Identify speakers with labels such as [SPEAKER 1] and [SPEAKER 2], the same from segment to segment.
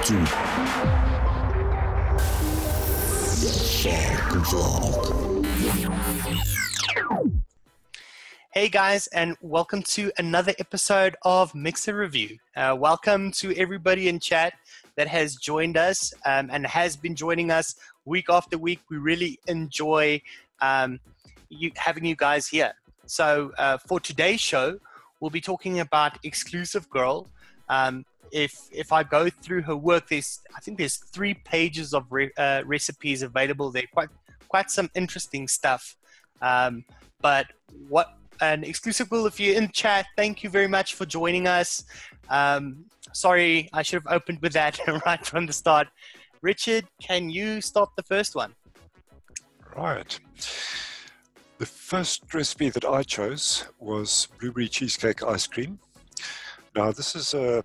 [SPEAKER 1] to thefogvlog.
[SPEAKER 2] Hey guys, and welcome to another episode of Mixer Review. Welcome to everybody in chat that has joined us and has been joining us week after week. We really enjoy having you guys here. So for today's show, we'll be talking about ExclusiveGirl. If I go through her work, I think there's 3 pages of recipes available there. Quite some interesting stuff. But ExclusiveGirl, if you're in chat, thank you very much for joining us. Sorry, I should have opened with that right from the start. Richard, can you start the first one?
[SPEAKER 3] Right. The first recipe that I chose was blueberry cheesecake ice cream. Now, this is a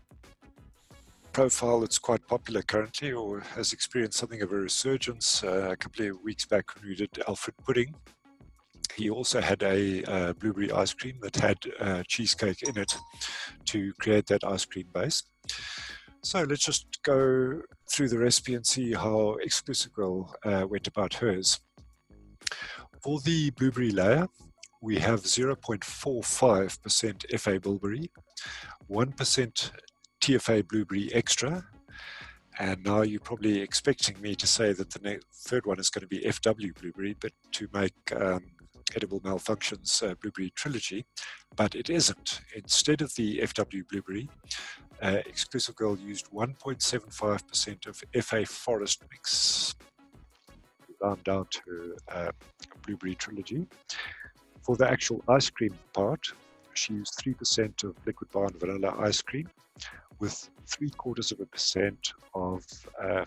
[SPEAKER 3] profile that's quite popular currently, or has experienced something of a resurgence. A couple of weeks back when we did Alfred pudding, he also had a blueberry ice cream that had cheesecake in it to create that ice cream base. So let's just go through the recipe and see how ExclusiveGirl went about hers. For the blueberry layer, we have 0.45% FA bilberry, 1% TFA blueberry extra, and now you're probably expecting me to say that the third one is going to be FW blueberry, but to make edible malfunctions blueberry trilogy, but it isn't. Instead of the FW blueberry, ExclusiveGirl used 1.75% of FA forest mix, round down to blueberry trilogy. For the actual ice cream part, she used 3% of liquid bar and vanilla ice cream with 0.75% of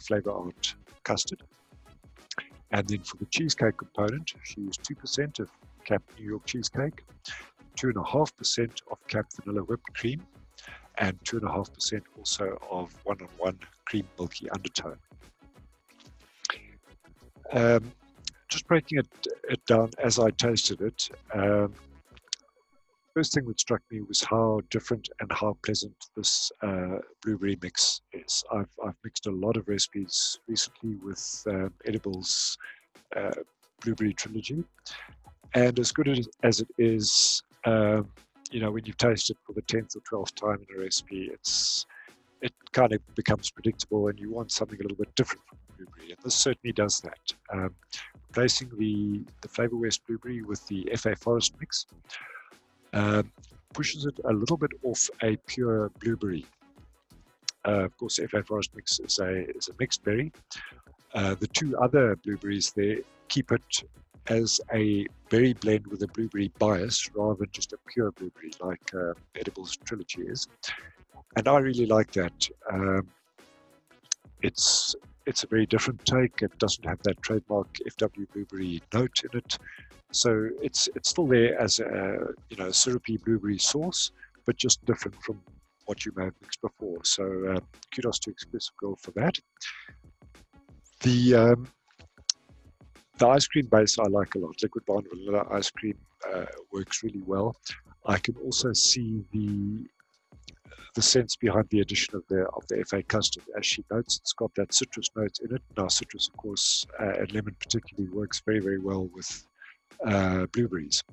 [SPEAKER 3] flavor art custard. And then for the cheesecake component, she used 2% of capped New York cheesecake, 2.5% of capped vanilla whipped cream, and 2.5% also of 1-on-1 cream milky undertone. Just breaking it down as I tasted it, first thing that struck me was how different and how pleasant this blueberry mix is. I've mixed a lot of recipes recently with edibles blueberry trilogy, and as good as it is, you know, when you've tasted for the 10th or 12th time in a recipe, it kind of becomes predictable, and you want something a little bit different from blueberry, and this certainly does that. Replacing the Flavor West blueberry with the FA Forest mix pushes it a little bit off a pure blueberry. Of course, FA Forest mix is a mixed berry. The 2 other blueberries there keep it as a berry blend with a blueberry bias rather than just a pure blueberry like Edibles Trilogy is. And I really like that. It's a very different take. It doesn't have that trademark FW blueberry note in it. So it's still there as a syrupy blueberry sauce, but just different from what you may have mixed before. So kudos to ExclusiveGirl for that. The ice cream base I like a lot. Liquid bar and vanilla ice cream works really well. I can also see the sense behind the addition of the FA custard. As she notes, it's got that citrus note in it. Now, citrus, of course, and lemon particularly works very, very well with blueberries.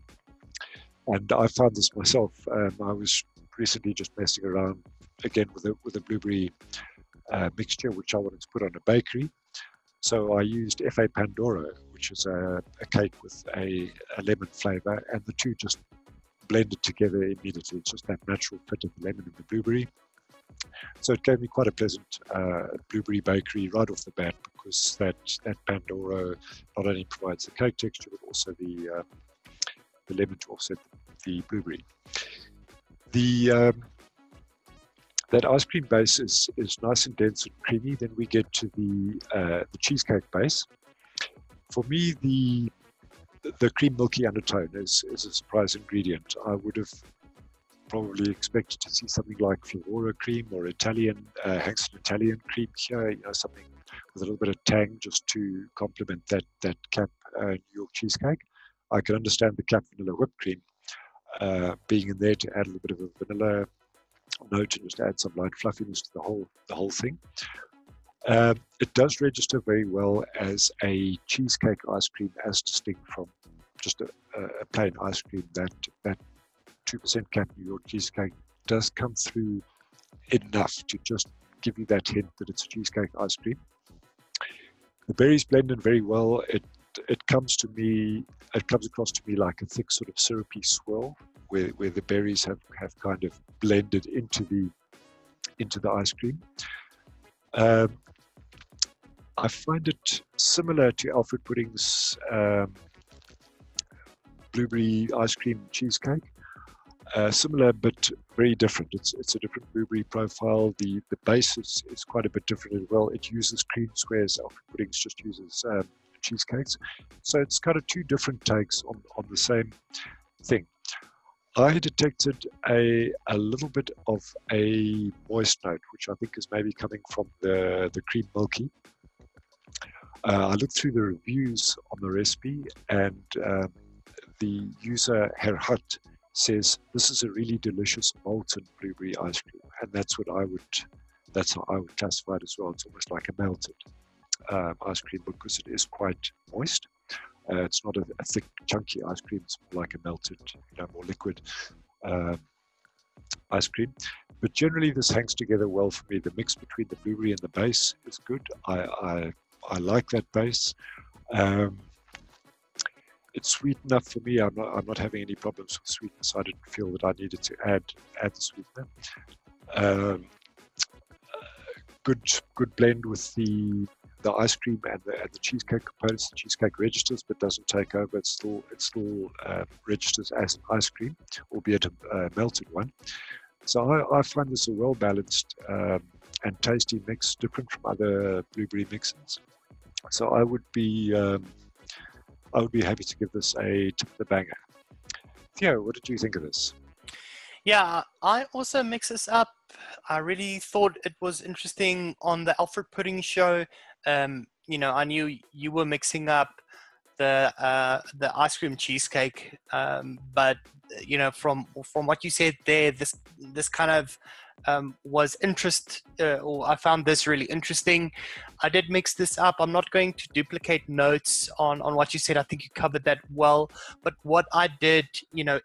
[SPEAKER 3] And I found this myself. I was recently just messing around again with a blueberry mixture, which I wanted to put on a bakery. So I used FA Pandora, which is a cake with a lemon flavor, and the 2 just blended together immediately. It's just that natural fit of the lemon and the blueberry. So it gave me quite a pleasant blueberry bakery right off the bat, because that Pandora not only provides the cake texture, but also the lemon to offset the blueberry. That ice cream base is nice and dense and creamy. Then we get to the cheesecake base. For me, the cream milky undertone is a surprise ingredient. I would have probably expected to see something like Florora cream or Italian Hanson Italian cream here, something with a little bit of tang just to complement that cap New York cheesecake. I can understand the cap vanilla whipped cream being in there to add a little bit of a vanilla note and just add some light fluffiness to the whole thing. It does register very well as a cheesecake ice cream, as distinct from just a plain ice cream. That 2% Cap New York cheesecake does come through enough to just give you that hint that it's a cheesecake ice cream. The berries blend in very well. It comes across to me like a thick sort of syrupy swirl, where the berries have kind of blended into the ice cream. I find it similar to Alfred Pudding's blueberry ice cream cheesecake. Similar but very different. It's a different blueberry profile. The base is quite a bit different as well. It uses creams, whereas Alfred Pudding's just uses cheesecakes. So it's kind of two different takes on the same thing. I detected a little bit of a moist note, which I think is maybe coming from the cream milky. I looked through the reviews on the recipe, and the user Herr Hutt says this is a really delicious molten blueberry ice cream, and that's how I would classify it as well. It's almost like a melted ice cream because it is quite moist. It's not a thick, chunky ice cream. It's more like a melted, more liquid ice cream. But generally, this hangs together well for me. The mix between the blueberry and the base is good. I like that base. It's sweet enough for me. I'm not having any problems with sweetness. I didn't feel that I needed to add the sweetener. Good blend with the ice cream and the cheesecake components. The cheesecake registers, but doesn't take over. It still registers as an ice cream, albeit a melted one. So I find this a well balanced and tasty mix, different from other blueberry mixes. So I would be happy to give this a tip of the banger. Theo, what did you think of this?
[SPEAKER 2] Yeah, I also mix this up. I really thought it was interesting on the Alfred Pudding show. I knew you were mixing up the ice cream cheesecake, but from what you said there, this kind of was or I found this really interesting. I did mix this up. I'm not going to duplicate notes on what you said. I think you covered that well. But what I did,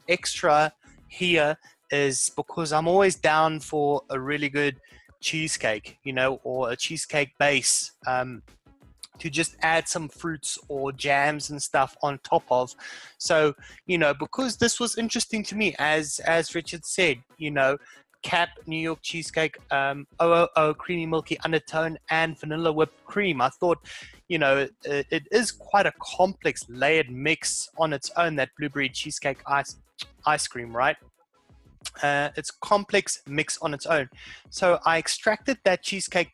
[SPEAKER 2] extra here is because I'm always down for a really good cheesecake, or a cheesecake base, to just add some fruits or jams and stuff on top of. So, because this was interesting to me, as Richard said, Cap New York cheesecake, OOO creamy milky undertone, and vanilla whipped cream. I thought, it is quite a complex layered mix on its own, that blueberry cheesecake ice cream, right? It's complex mix on its own. So I extracted that cheesecake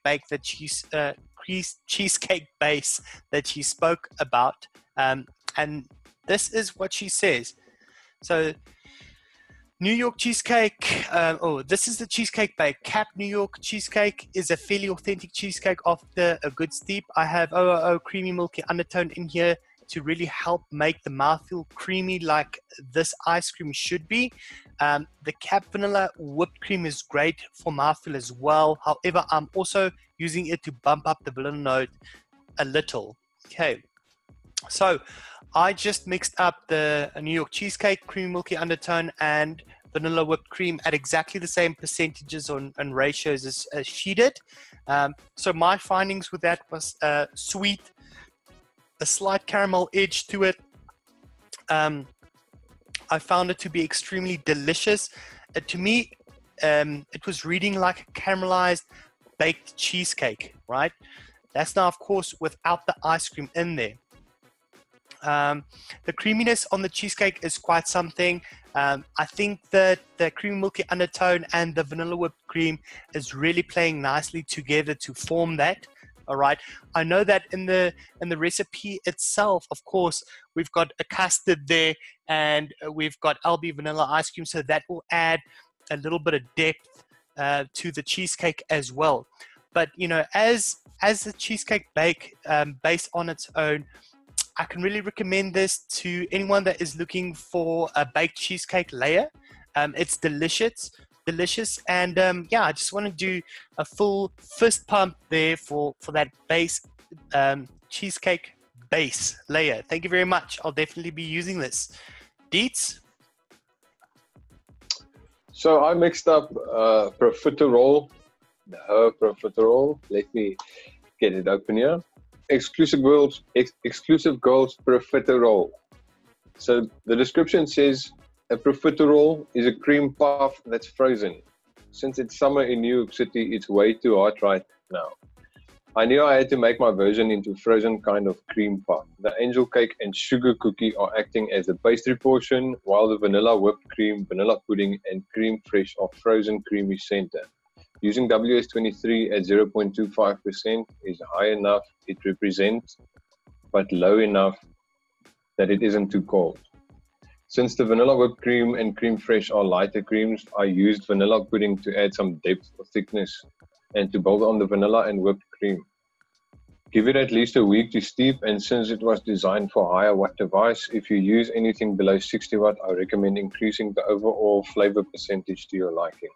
[SPEAKER 2] cheesecake base that she spoke about, and this is what she says. So New York cheesecake, this is the cheesecake bake. Cap New York cheesecake is a fairly authentic cheesecake after a good steep. I have OOO creamy milky undertone in here to really help make the mouthfeel creamy like this ice cream should be. The Cap vanilla whipped cream is great for mouthfeel as well. However, I'm also using it to bump up the vanilla note a little. Okay, so I just mixed up the New York cheesecake, creamy milky undertone, and vanilla whipped cream at exactly the same percentages and ratios as she did. So my findings with that was sweet, a slight caramel edge to it. I found it to be extremely delicious. To me, it was reading like a caramelized baked cheesecake, right? That's now, of course, without the ice cream in there. The creaminess on the cheesecake is quite something. I think that the creamy milky undertone and the vanilla whipped cream is really playing nicely together to form that. All right. I know that in the recipe itself, of course, we've got a custard there, and we've got LB vanilla ice cream, so that will add a little bit of depth to the cheesecake as well. But as the cheesecake base on its own, I can really recommend this to anyone that is looking for a baked cheesecake layer. It's delicious. delicious. And yeah, I just want to do a full fist pump there for that base cheesecake base layer. Thank you very much. I'll definitely be using this. Deets?
[SPEAKER 1] So I mixed up profiterole. Profiterole. Let me get it open here. ExclusiveGirl profiterole. So the description says a profiterole is a cream puff that's frozen. Since it's summer in New York City, it's way too hot right now. I knew I had to make my version into frozen kind of cream puff. The angel cake and sugar cookie are acting as the pastry portion, while the vanilla whipped cream, vanilla pudding, and creme fraiche are frozen creamy center. Using WS23 at 0.25% is high enough it represents, but low enough that it isn't too cold. Since the vanilla whipped cream and creme fraiche are lighter creams, I used vanilla pudding to add some depth or thickness and to build on the vanilla and whipped cream. Give it at least a week to steep, and since it was designed for higher watt device, if you use anything below 60 watt, I recommend increasing the overall flavor percentage to your liking.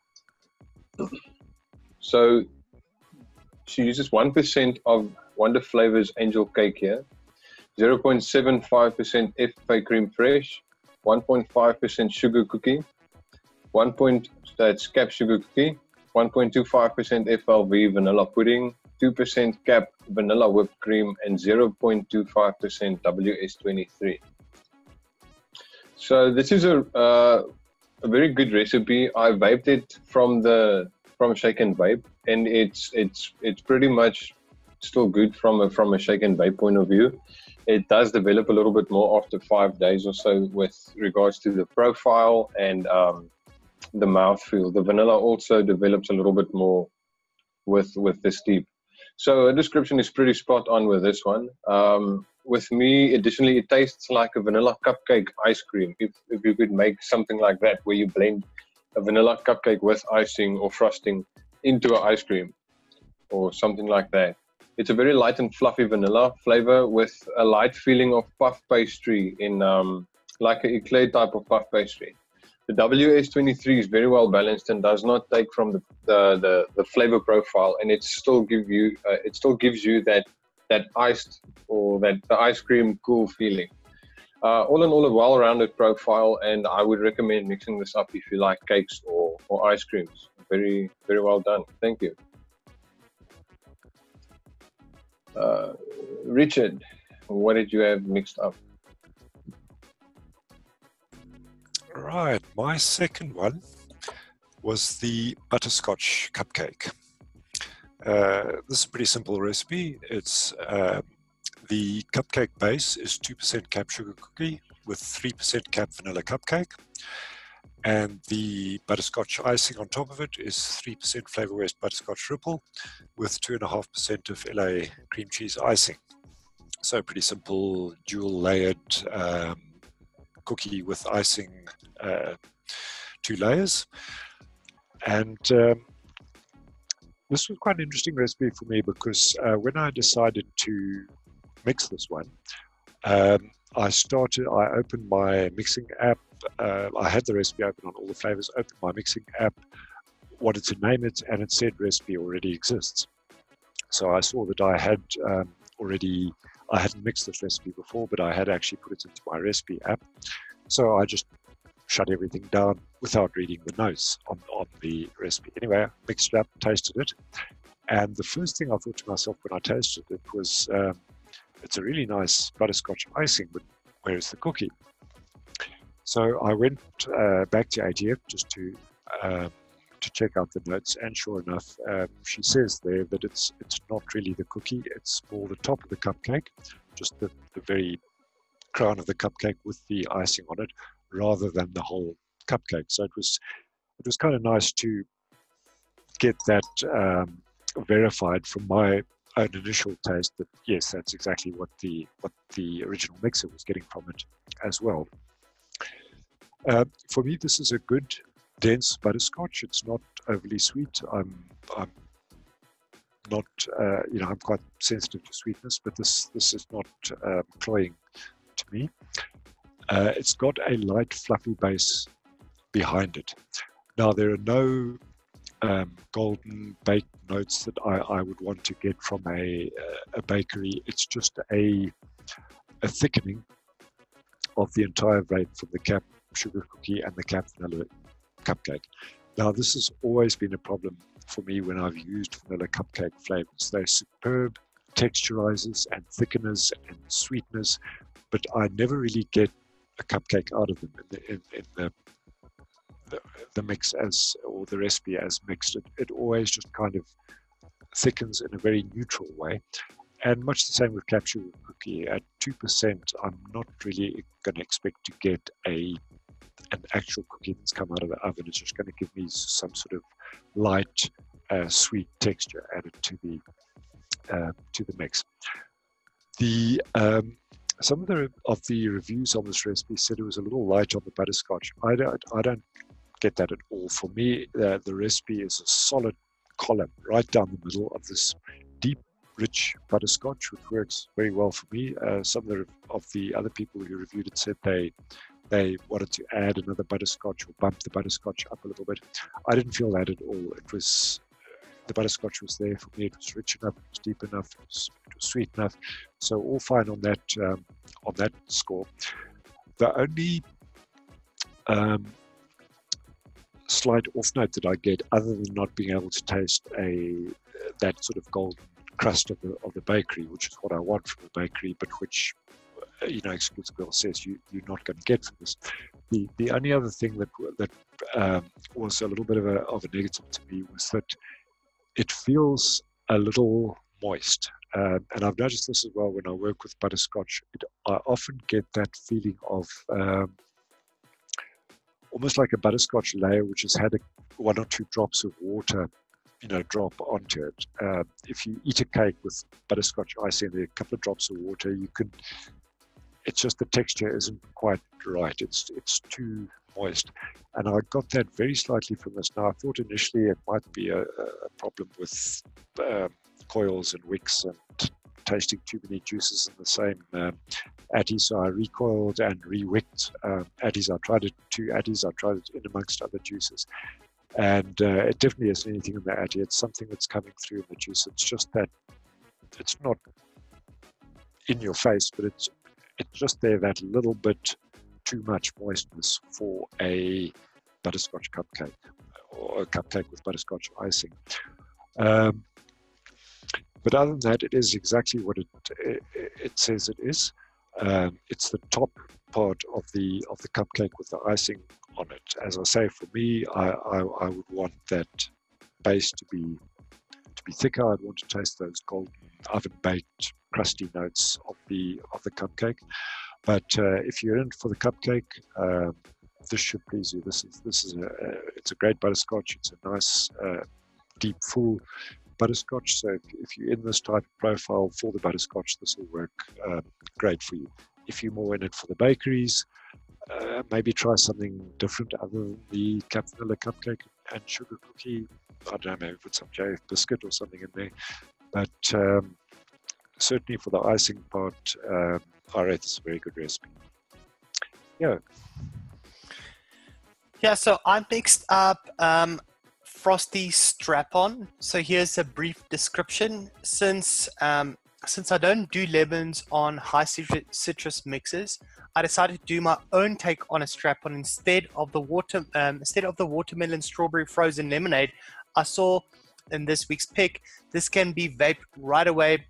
[SPEAKER 1] So she uses 1% of Wonder Flavors Angel Cake here, 0.75% FFA Creme Fraiche, 1.5% Sugar Cookie, that's Cap Sugar Cookie, 1.25% FLV Vanilla Pudding, 2% Cap Vanilla Whipped Cream, and 0.25% WS23. So this is a very good recipe. I vaped it from Shake and Vape, and it's pretty much still good from a Shake and Vape point of view. It does develop a little bit more after 5 days or so with regards to the profile and the mouthfeel. The vanilla also develops a little bit more with the steep. So a description is pretty spot on with this one. With me, additionally, it tastes like a vanilla cupcake ice cream. If you could make something like that, where you blend a vanilla cupcake with icing or frosting into an ice cream or something like that. It's a very light and fluffy vanilla flavor with a light feeling of puff pastry in like an eclair type of puff pastry. The WS23 is very well balanced and does not take from the flavor profile, and it still gives you that iced or the ice cream cool feeling. All in all, a well-rounded profile, and I would recommend mixing this up if you like cakes or ice creams. Very, very well done. Thank you. Richard, what did you have mixed up?
[SPEAKER 3] Right, my second one was the butterscotch cupcake. This is a pretty simple recipe. It's the cupcake base is 2% cap sugar cookie with 3% cap vanilla cupcake, and the butterscotch icing on top of it is 3% Flavor West butterscotch ripple with 2.5% of LA cream cheese icing. So pretty simple dual layered cookie with icing, 2 layers. And this was quite an interesting recipe for me because when I decided to mix this one, I opened my mixing app. I had the recipe open on all the flavors, opened my mixing app, wanted to name it, and it said recipe already exists. So I saw that I had I hadn't mixed this recipe before, but I had actually put it into my recipe app. So I just shut everything down without reading the notes on the recipe. Anyway, I mixed it up, tasted it, and the first thing I thought to myself when I tasted it was, it's a really nice butterscotch icing, but where is the cookie? So I went back to ATF just to check out the notes, and sure enough, she says there that it's not really the cookie, it's more the top of the cupcake, just the very crown of the cupcake with the icing on it, rather than the whole cupcake. So it was kind of nice to get that verified from my own initial taste that yes, that's exactly what the original mixer was getting from it as well. For me, this is a good dense butterscotch. It's not overly sweet. I'm not, I'm quite sensitive to sweetness, but this is not cloying to me. It's got a light, fluffy base behind it. Now, there are no golden baked notes that I would want to get from a bakery. It's just a thickening of the entire vape from the cap sugar cookie and the cap vanilla cupcake. Now, this has always been a problem for me when I've used vanilla cupcake flavors. They're superb texturizers and thickeners and sweeteners, but I never really get a cupcake out of them in the mix or the recipe as mixed. It always just kind of thickens in a very neutral way. And much the same with cap sugar cookie. At 2%, I'm not really going to expect to get an actual cookie that's come out of the oven. It's just going to give me some sort of light, sweet texture added to the mix. Some of the reviews on this recipe said it was a little light on the butterscotch. I don't get that at all. For me, the recipe is a solid column right down the middle of this deep, rich butterscotch, which works very well for me. Some of the other people who reviewed it said they wanted to add another butterscotch or bump the butterscotch up a little bit. I didn't feel that at all. The butterscotch was there for me. It was rich enough, it was deep enough, it was sweet enough. So all fine on that score. The only slight off note that I get, other than not being able to taste that sort of golden crust of the bakery, which is what I want from the bakery, but which ExclusiveGirl says you're not going to get from this. The only other thing that was a little bit of a negative to me was that it feels a little moist, and I've noticed this as well when I work with butterscotch. I often get that feeling of almost like a butterscotch layer which has had one or two drops of water drop onto it. If you eat a cake with butterscotch icing, there are a couple of drops of water, it's just the texture isn't quite right. It's too moist. And I got that very slightly from this. Now, I thought initially it might be a problem with coils and wicks and tasting too many juices in the same addy. So I recoiled and re-wicked addies. I tried it 2 addies. I tried it in amongst other juices. And it definitely isn't anything in the addy. It's something that's coming through in the juice. It's just that it's not in your face, but it's just there, that little bit too much moistness for a butterscotch cupcake or a cupcake with butterscotch icing. But other than that, it is exactly what it says it is. It's the top part of the cupcake with the icing on it. As I say, for me, I would want that base to be thicker. I'd want to taste those golden oven baked crusty notes of the cupcake. But if you're in for the cupcake, this should please you. It's a great butterscotch. It's a nice deep full butterscotch. So if you're in this type of profile for the butterscotch, this will work great for you. If you're more in it for the bakeries, maybe try something different other than the cap vanilla cupcake and sugar cookie. I don't know, maybe put some JF biscuit or something in there. But certainly for the icing part, I rate this a very good recipe. Yeah.
[SPEAKER 2] Yeah, so I mixed up Frosty Strap-On. So here's a brief description. Since I don't do lemons on high citrus mixes, I decided to do my own take on a strap-on instead of the watermelon strawberry frozen lemonade I saw in this week's pick. This can be vaped right away,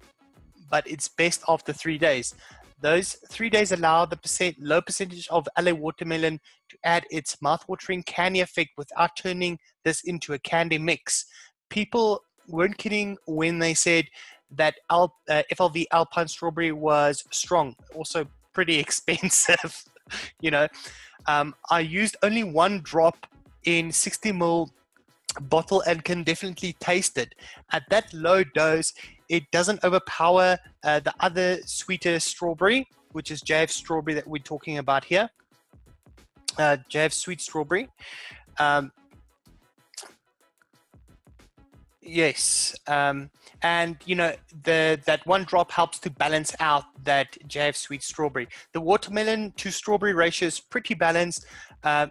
[SPEAKER 2] but it's best after 3 days. Those 3 days allow the low percentage of LA watermelon to add its mouthwatering candy effect without turning this into a candy mix. People weren't kidding when they said that FLV Alpine Strawberry was strong, also pretty expensive. I used only 1 drop in 60 ml bottle and can definitely taste it. At that low dose, it doesn't overpower the other sweeter strawberry, which is JF strawberry that we're talking about here. JF sweet strawberry. Yes. And that 1 drop helps to balance out that JF sweet strawberry. The watermelon to strawberry ratio is pretty balanced.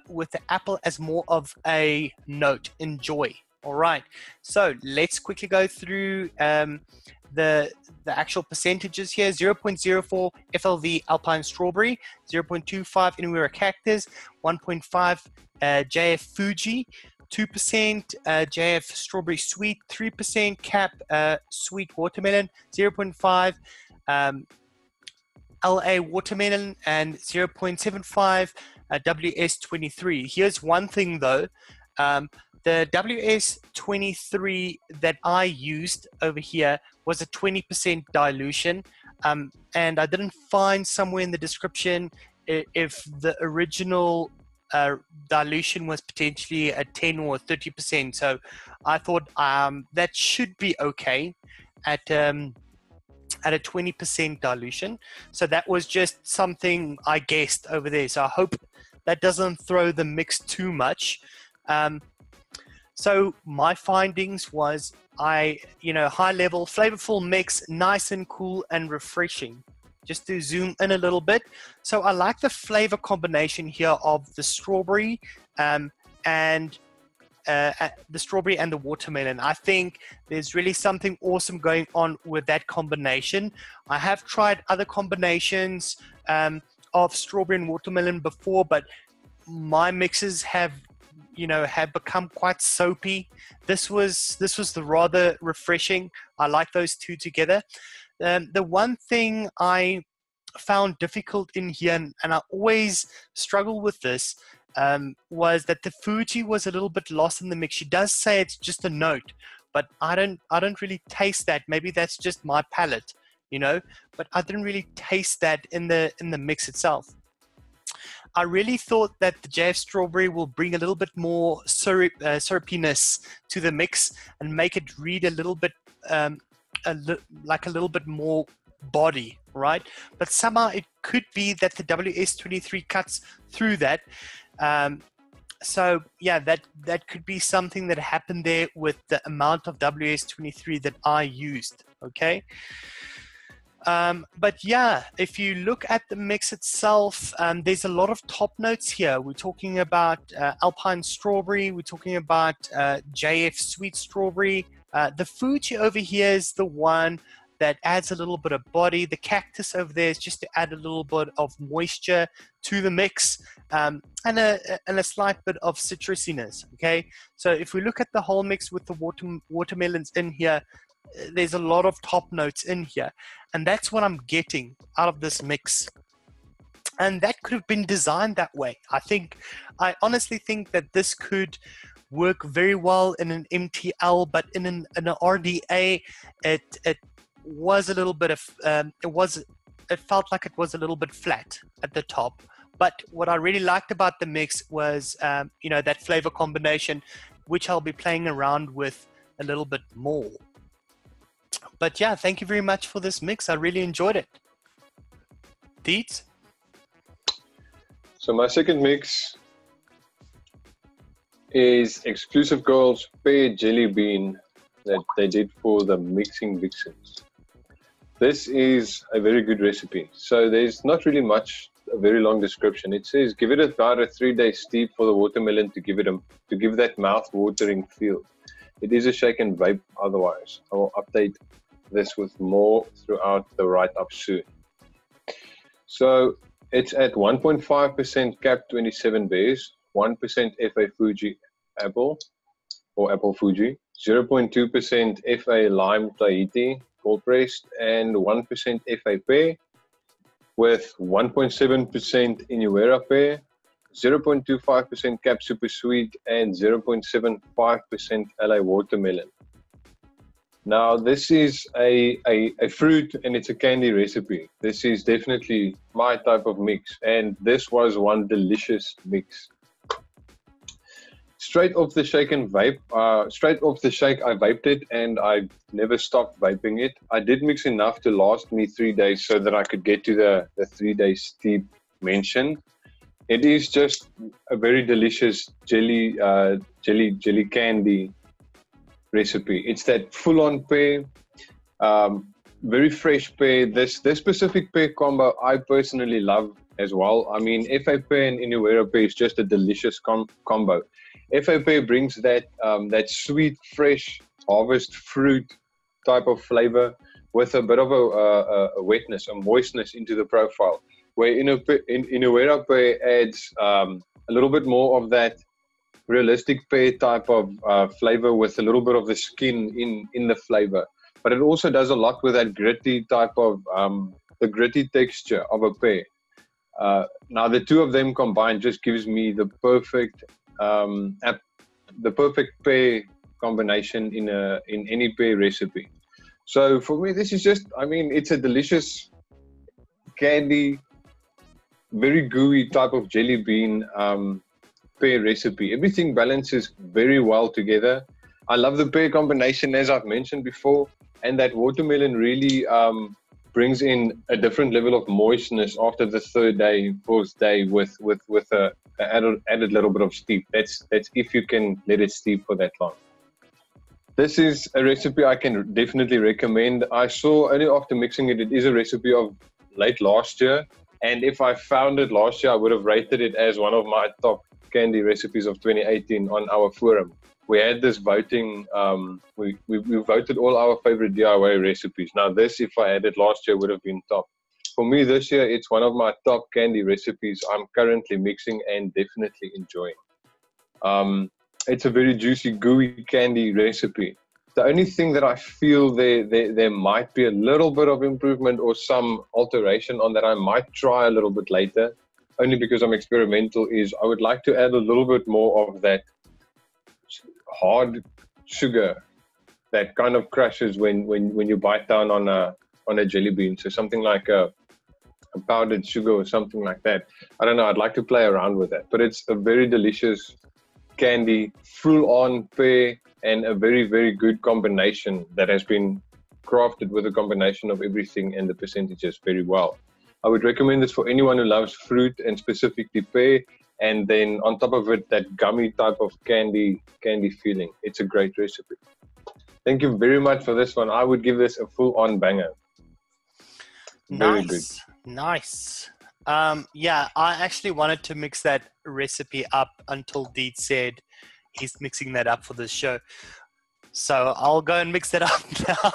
[SPEAKER 2] with the apple as more of a note. Enjoy. All right, so let's quickly go through the actual percentages here. 0.04 FLV Alpine Strawberry, 0.25 Inwera Cactus, 1.5 JF Fuji, 2% JF Strawberry Sweet, 3% Cap Sweet Watermelon, 0.5 LA Watermelon, and 0.75 WS23. Here's one thing though. The WS23 that I used over here was a 20% dilution, and I didn't find somewhere in the description if the original dilution was potentially a 10 or 30%. So I thought that should be okay at a 20% dilution. So that was just something I guessed over there. So I hope that doesn't throw the mix too much. So my findings was high level, flavorful mix, nice and cool and refreshing. Just to zoom in a little bit. So I like the flavor combination here of the strawberry and the strawberry and the watermelon. I think there's really something awesome going on with that combination. I have tried other combinations of strawberry and watermelon before, but my mixes have become quite soapy. This was the rather refreshing. I like those two together. The one thing I found difficult in here, and I always struggle with this, was that the Fuji was a little bit lost in the mix. She does say it's just a note, but I don't really taste that. Maybe that's just my palate, but I didn't really taste that in the mix itself. I really thought that the JF Strawberry will bring a little bit more syrupiness to the mix and make it read a little bit like a little bit more body, right? But somehow it could be that the WS23 cuts through that. So yeah, that could be something that happened there with the amount of WS23 that I used, okay? But yeah, if you look at the mix itself, there's a lot of top notes here. We're talking about Alpine Strawberry. We're talking about JF Sweet Strawberry. The Fuji over here is the one that adds a little bit of body. The Cactus over there is just to add a little bit of moisture to the mix, and a slight bit of citrusiness, okay? So if we look at the whole mix with the watermelons in here, there's a lot of top notes in here, and that's what I'm getting out of this mix. And that could have been designed that way. I honestly think that this could work very well in an MTL, but in an RDA, it was a little bit of it felt like it was a little bit flat at the top. But what I really liked about the mix was that flavor combination, which I'll be playing around with a little bit more. But yeah, thank you very much for this mix. I really enjoyed it. Deeds?
[SPEAKER 1] So my second mix is ExclusiveGirl's Pear Jelly Bean that they did for the Mixing Vixens. This is a very good recipe. So there's not really much, a very long description. It says give it about a 3-day steep for the watermelon to give that mouth-watering feel. It is a shake and vape otherwise. I will update this with more throughout the write-up soon. So it's at 1.5% Cap 27 bears, 1% FA Fuji apple or apple Fuji, 0.2% FA lime Tahiti cold pressed, and 1% FA pear with 1.7% Inwera pear, 0.25% Cap Super Sweet, and 0.75% LA watermelon. Now this is a fruit and it's a candy recipe. This is definitely my type of mix, and this was one delicious mix. Straight off the shake and vape, straight off the shake I vaped it, and I never stopped vaping it. I did mix enough to last me 3 days so that I could get to the 3-day steep mentioned. It is just a very delicious jelly candy recipe. It's that full-on pear, very fresh pear. This specific pear combo I personally love as well. I mean, FAP and Inuera is just a delicious combo. FAP brings that that sweet, fresh harvest fruit type of flavor with a bit of a wetness, a moistness into the profile. Where Inuera adds a little bit more of that realistic pear type of flavor with a little bit of the skin in the flavor. But it also does a lot with that gritty type of the gritty texture of a pear. Now the two of them combined just gives me the perfect pear combination in any pear recipe. So for me, this is just, I mean, it's a delicious candy, very gooey type of jelly bean pear recipe. Everything balances very well together. I love the pear combination, as I've mentioned before, and that watermelon really brings in a different level of moistness after the third day, fourth day with a added little bit of steep. That's if you can let it steep for that long. This is a recipe I can definitely recommend. I saw only after mixing it, it is a recipe of late last year. And if I found it last year, I would have rated it as one of my top candy recipes of 2018 on our forum. We had this voting, we voted all our favorite DIY recipes. Now this, if I had it last year, would have been top. For me this year, it's one of my top candy recipes I'm currently mixing and definitely enjoying. It's a very juicy, gooey candy recipe. The only thing that I feel there might be a little bit of improvement or some alteration on that I might try a little bit later, only because I'm experimental, is I would like to add a little bit more of that hard sugar that kind of crushes when you bite down on a jelly bean. So something like a powdered sugar or something like that. I don't know. I'd like to play around with that. But it's a very delicious candy, full-on pear, and a very, very good combination that has been crafted with a combination of everything and the percentages very well. I would recommend this for anyone who loves fruit and specifically pear, and then on top of it, that gummy type of candy feeling. It's a great recipe. Thank you very much for this one. I would give this a full-on banger. Very good.
[SPEAKER 2] Nice. Yeah, I actually wanted to mix that recipe up until Deet said he's mixing that up for this show. So I'll go and mix it up now.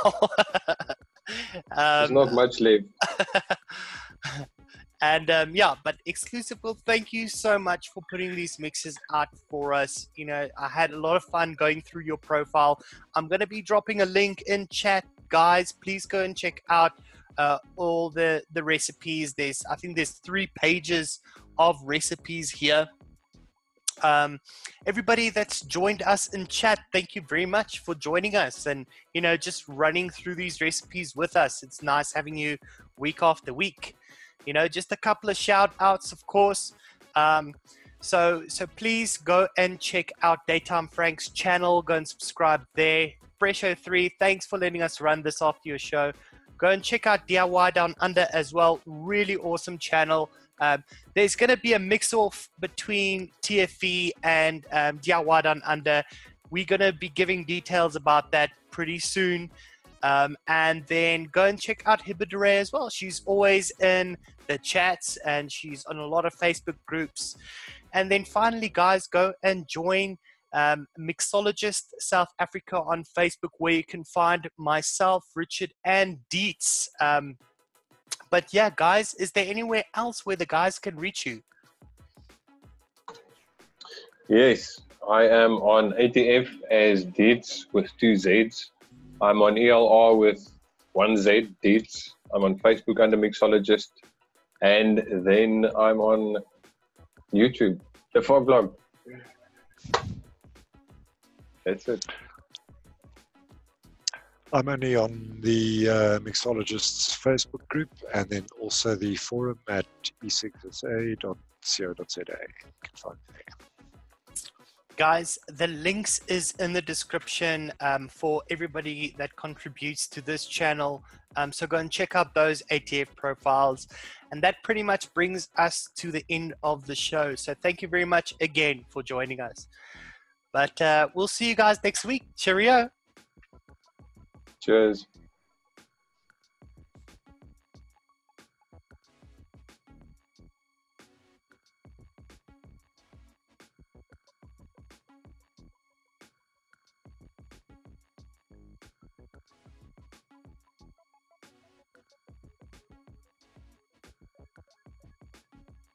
[SPEAKER 1] There's not much left.
[SPEAKER 2] And yeah, but ExclusiveGirl, thank you so much for putting these mixes out for us. You know, I had a lot of fun going through your profile. I'm going to be dropping a link in chat. Guys, please go and check out all the recipes. I think there's 3 pages of recipes here. Everybody that's joined us in chat, thank you very much for joining us and, you know, just running through these recipes with us. It's nice having you week after week. You know, just a couple of shout outs, of course. So please go and check out Daytime Frank's channel. Go and subscribe there. Fresh03, thanks for letting us run this after your show. Go and check out DIY Down Under as well. Really awesome channel. There's going to be a mix-off between TFE and DIY Down Under. We're going to be giving details about that pretty soon. And then go and check out Hibidere as well. She's always in the chats and she's on a lot of Facebook groups. And then finally, guys, go and join Mixologist South Africa on Facebook, where you can find myself, Richard, and Deets. But yeah, guys, is there anywhere else where the guys can reach you?
[SPEAKER 1] Yes, I am on ATF as Deets with 2 Zs. I'm on ELR with 1 Z, Deets. I'm on Facebook under Mixologist. And then I'm on YouTube, thefogvlog. That's it.
[SPEAKER 3] I'm only on the Mixologists Facebook group and then also the forum at e6sa.co.za. You can find me there.
[SPEAKER 2] Guys, the links is in the description for everybody that contributes to this channel. So go and check out those ATF profiles. And that pretty much brings us to the end of the show. So thank you very much again for joining us. But we'll see you guys next week. Cheerio.
[SPEAKER 1] Cheers.